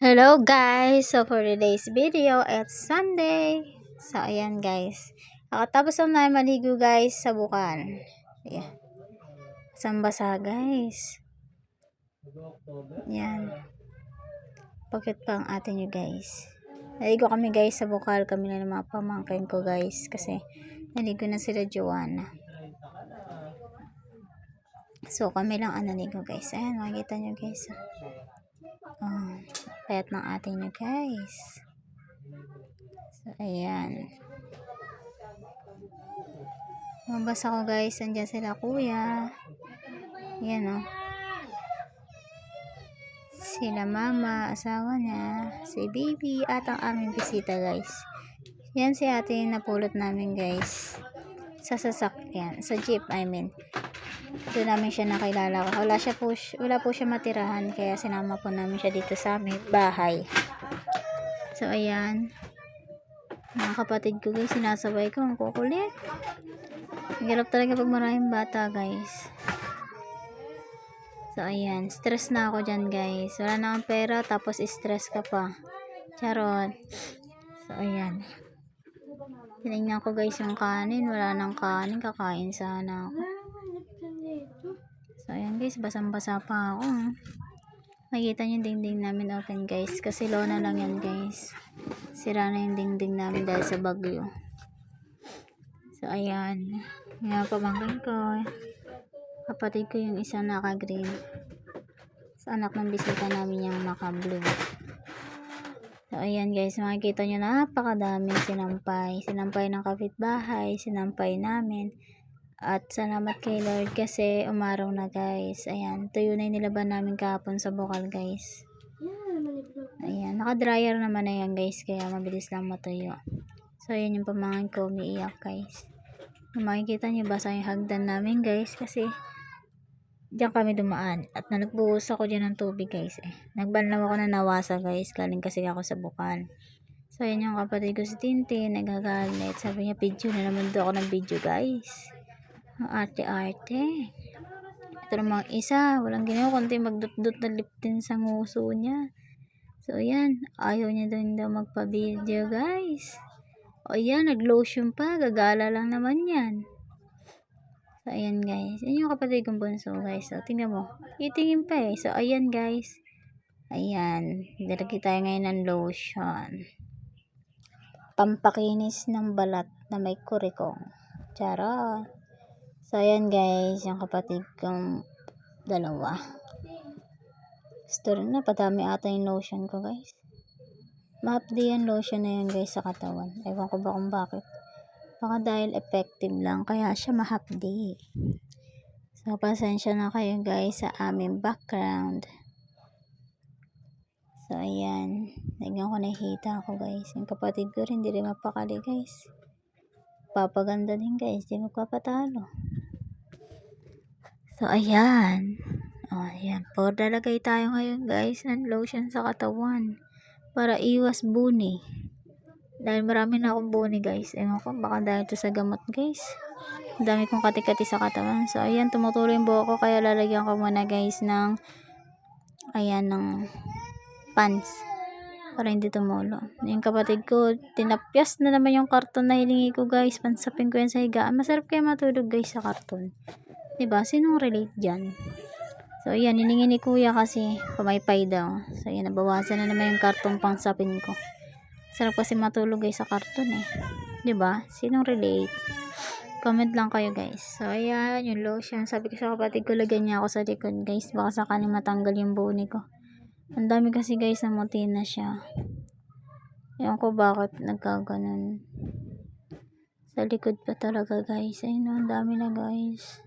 Hello guys! So for today's video, it's Sunday. So ayan guys. Nakatapos lang namin maligo guys sa bukal. Ayan. Basang-basa guys. Ayan. Bakit pa ang atin nyo guys. Naligo kami guys sa bukal. Kami na ng mga pamangkin ko guys. Kasi naligo na sila Joanna. So kami lang ang naligo guys. Ayan, makikita nyo guys. Oh, payat ng atin nyo guys. So ayan. Mabasa ko guys, andyan sila kuya. Yan o. Sila mama, asawa niya, si baby, at ang aming bisita guys. Yan si ate yung napulot namin guys. Sa sasakyan, sa jeep I mean. Doon namin siya nakilala. Wala po siya matirahan, kaya sinama po namin siya dito sa aming bahay. So ayan. Mga kapatid ko guys, sinasabay ko, ang kukulit. Hirap talaga pag maraming bata guys. So ayan, stress na ako dyan guys. Wala na akong pera, tapos stress ka pa. Charot. So ayan. Tinignan ko guys yung kanin. Wala nang kanin, kakain sana ako. So ayan guys, basang-basa pa ako. Makikita nyo yung dingding namin open guys. Kasi lona lang yan guys. Sira na yung dingding namin dahil sa bagyo. So ayan. Yung pamangkin ko. Kapatid ko yung isa naka-green. Sa anak ng bisita namin yung naka-blue. So ayan guys, makikita nyo napakadaming sinampay. Sinampay ng kapitbahay, sinampay namin. At salamat kay Lord kasi umaraw na guys. Ayan, tuyo na yung nilaban namin kahapon sa bukal guys. Ayan, naka-dryer naman na yan guys, kaya mabilis lang matuyo. So ayan yung pamangkin ko, umiiyak guys. Makikita nyo basa yung hagdan namin guys kasi diyan kami dumaan at nagbuhos ako dyan ng tubig guys nagbanlaw ako na nawasa guys, galing kasi ako sa bukal. So ayan yung kapatid ko si Tintin, nagagalit, sabi niya video na naman doon ako ng video guys. Ang arte-arte. Ito namang isa, walang ginawa kundi magdut-dut na lip tint sa nguso niya. So ayan, ayaw niya daw magpa-video guys. O ayan, nag-lotion pa, gagala lang naman yan. So ayan guys, yun yung kapatid kong bunso guys. So tingnan mo, itingin pa eh. So ayan guys, ayan, nilagay tayo ngayon ng lotion. Pampakinis ng balat na may kurikong. Charot. So ayan guys, yung kapatid kong dalawa. Gusto rin na, padami ata yung lotion ko guys. Mahapdi yan lotion na yan guys sa katawan. Ewan ko ba kung bakit. Baka dahil effective lang, kaya siya mahapdi. So pasensya na kayo guys sa aming background. So ayan, tignan ko nakita ako guys. Yung kapatid ko rin, hindi rin mapakali guys. Papaganda din guys, di magpapatalo. So ayan. O ayan, lalagay tayo ngayon guys ng lotion sa katawan para iwas buni. Dahil marami na akong buni guys. Ewan ko, baka dahil ito sa gamot guys. Ang dami kong kati-kati sa katawan. So ayan, tumutuloy yung buhok ko, kaya lalagyan ko muna guys ng ayan, ng pants para hindi tumulo. Yung kapatid ko, tinapyas na naman yung karton na hilingi ko guys. Pansapin ko yan sa higaan. Masarap kaya matulog guys sa karton. Diba? Sinong relate dyan? So ayan, hiningi ni kuya kasi pamaypay daw. So ayan, nabawasan na naman yung karton pansapin ko. Sarap kasi matulog guys sa karton eh. Diba? Sinong relate? Comment lang kayo guys. So ayan, yung lotion. Sabi ko sa kapatid ko, lagyan niya ako sa likod guys. Baka sakaling matanggal yung buni ko. Ang dami kasi guys, namuti na siya. Ewan ko bakit nagkaganon. Sa likod pa talaga guys. Ayun o, ang dami na guys.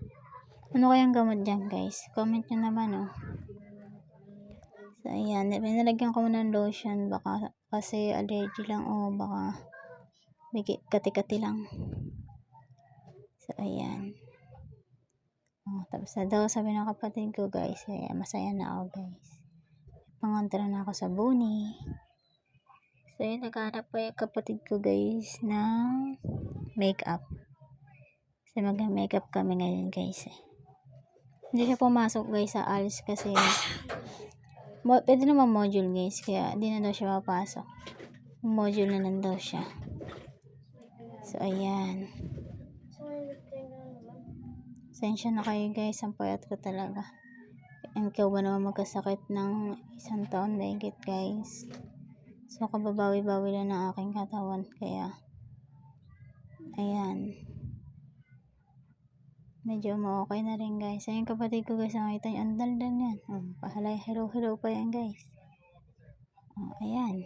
Ano kayang gamot dyan guys? Comment nyo naman o. So ayan, nalagyan ko muna ng lotion. Baka kasi allergy lang o baka may kati-kati lang. So ayan. Tapos na daw, sabi ng kapatid ko guys. Ayan, masaya na ako guys. Pangontra na ako sa buni. So yun, naghanap pa yung kapatid ko guys ng makeup. Kasi mag-makeup kami ngayon guys eh. Hindi siya pumasok guys sa alis kasi Pwede naman module guys, kaya di na daw siya papasok. Module na lang daw siya. So ayan. Sensya na kayo guys, ang payat ko talaga. And ikaw ba naman magkasakit ng 1 taon na higit guys. So kababawi-bawi lang ng aking katawan, kaya ayan. Medyo okay na rin guys. Ayun kapatid ko guys, nakita nyo, ang daldal yan. Pahalay, hello pa yan guys. Ayan.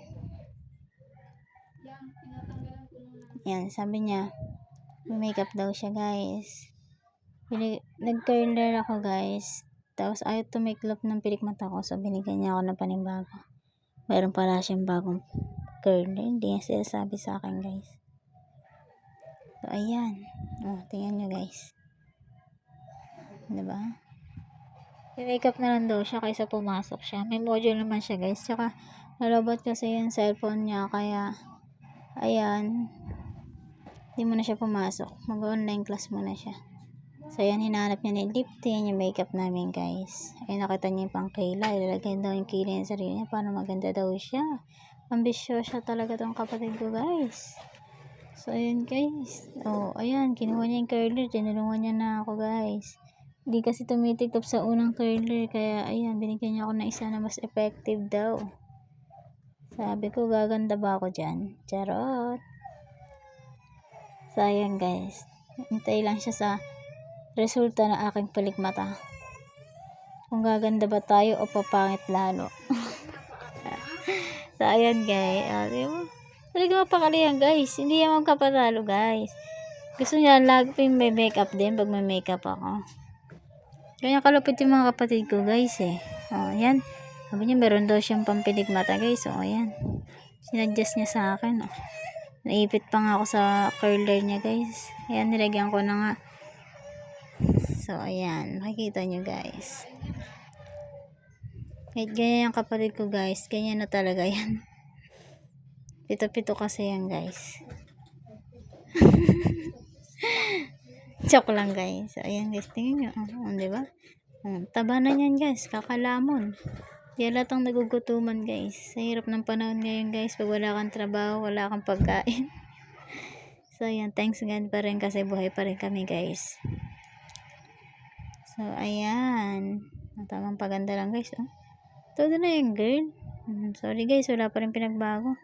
Ayan, sabi niya, may makeup daw siya guys. Nag-curler ako guys. Tapos ayaw tumiklop ng pilik mata ko. So binigyan niya ako ng panibago. Meron pala siyang bagong curler. Hindi niya sinasabi sa akin guys. So ayan. Tingnan nyo guys. Diba? I-makeup na lang daw siya kaysa pumasok siya. May module naman siya guys. Tsaka nalobot kasi yung cellphone niya. Kaya ayan. Hindi mo na siya pumasok. Mag-online class muna siya. So ayan, hinahanap niya ni Lipty. Yan yung makeup namin guys. Ay nakita niya yung pang kilay. Ilalagay daw yung kilay sa sarili niya para maganda daw siya. Ambisyosa talaga tong kapatid ko guys. So ayan guys. Ayan. Kinuha niya yung curler. Tinulungan niya na ako guys. Hindi kasi tumitiklop sa unang curler. Kaya ayan, binigyan niya ako ng isa na mas effective daw. Sabi ko, gaganda ba ako dyan? Charot. So ayan guys. Hintay lang siya sa resulta ng aking palikmata. Kung gaganda ba tayo o papangit lalo. So ayan guys. Diba? Talaga mapakalihan guys. Hindi naman kapatalo guys. Gusto niya lagi may makeup din pag may makeup ako. Kaya kalupit yung mga kapatid ko guys eh. Ayan. Sabi niya meron daw siyang pampilik mata guys. Ayan. Sinadjust niya sa akin. Naipit pa nga ako sa curler niya guys. Ayan, nilagyan ko na nga. So ayan. Makikita nyo guys. Kahit ganyan yung kapatid ko guys. Ganyan na talaga yan. Pito-pito kasi yan guys. Joke lang guys. So, ayan guys, tingin nyo. Diba? Taba na yan guys. Kakalamon. Di alatang nagugutuman guys. Sa hirap ng panahon ngayon guys. Pag wala kang trabaho, wala kang pagkain. So ayan, thanks God pa rin kasi buhay pa rin kami guys. So ayan. Tamang paganda lang guys. Todo na yan girl. Sorry guys, wala pa rin pinagbago.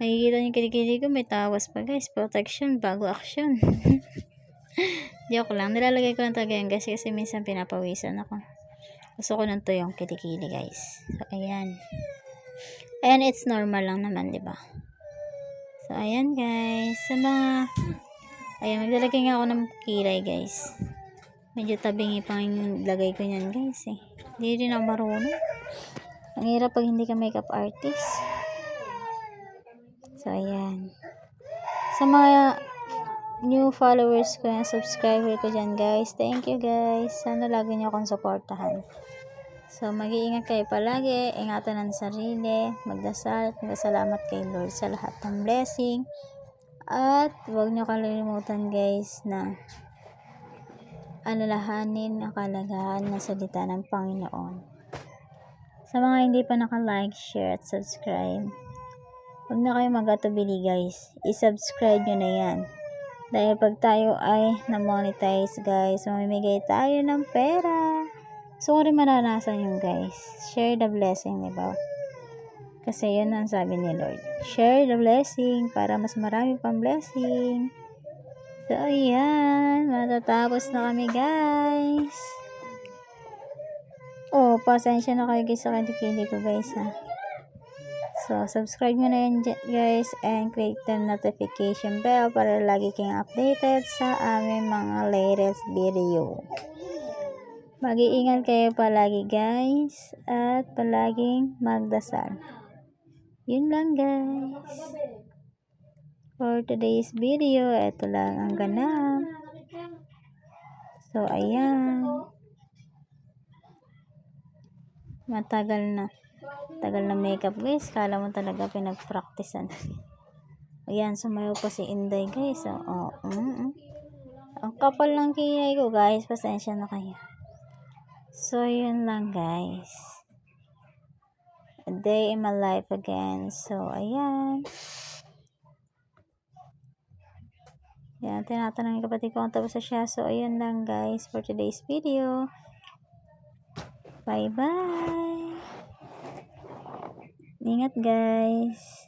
Nakikita niyo kilikili ko, may tawas pa guys. Protection, bago action. Joke lang. Nilalagay ko lang talaga yan guys kasi minsan pinapawisan ako. Gusto ko ng tuyong kilikili guys. So ayan. Ayan, it's normal lang naman, diba? So ayan guys. Sa mga ayan, maglalagay nga ako ng kilay guys. Medyo tabingi pa yung lagay ko niyan guys eh. Hindi rin ako marunong. Ang hirap pag hindi ka makeup artist. So ayan. Sa mga new followers ko, yung subscriber ko dyan guys, thank you guys. Sana lagi nyo akong supportahan. So mag-iingat kayo palagi, ingatan ang sarili, magdasal, magdasalamat kay Lord sa lahat ng blessing. At huwag nyo kalimutan guys na alalahanin ang kalagahan ng salita ng Panginoon. Sa mga hindi pa naka-like, share at subscribe, huwag na kayo mag-atubili guys, i-subscribe nyo na yan. Dahil pag tayo ay na-monetize guys, mamimigay tayo ng pera. So, kung rin maranasan yung guys, share the blessing, diba? Kasi yun ang sabi ni Lord. Share the blessing para mas marami pang blessing. So, ayan. Matatapos na kami guys. Pasensya na kayo guys sa kilikili ko guys ha. So, subscribe nyo na yan guys and click the notification bell para lagi kayong updated sa aming mga latest video. Mag-iingat kayo palagi guys at palaging magdasal. Yun lang guys. For today's video, ito lang ang ganap. So, ayan. Matagal na. Tagal na makeup guys. Kala mo talaga pinag-practicean. Ayan, sumayaw pa si Inday guys. Ang kapal ng kilay ko guys. Pasensya na kayo. So, yun lang guys. a day in my life again. So, ayan. Yan, tinatanong yung kapatid ko kung tapos na siya. So, ayan lang guys for today's video. Bye-bye. Ingat guys.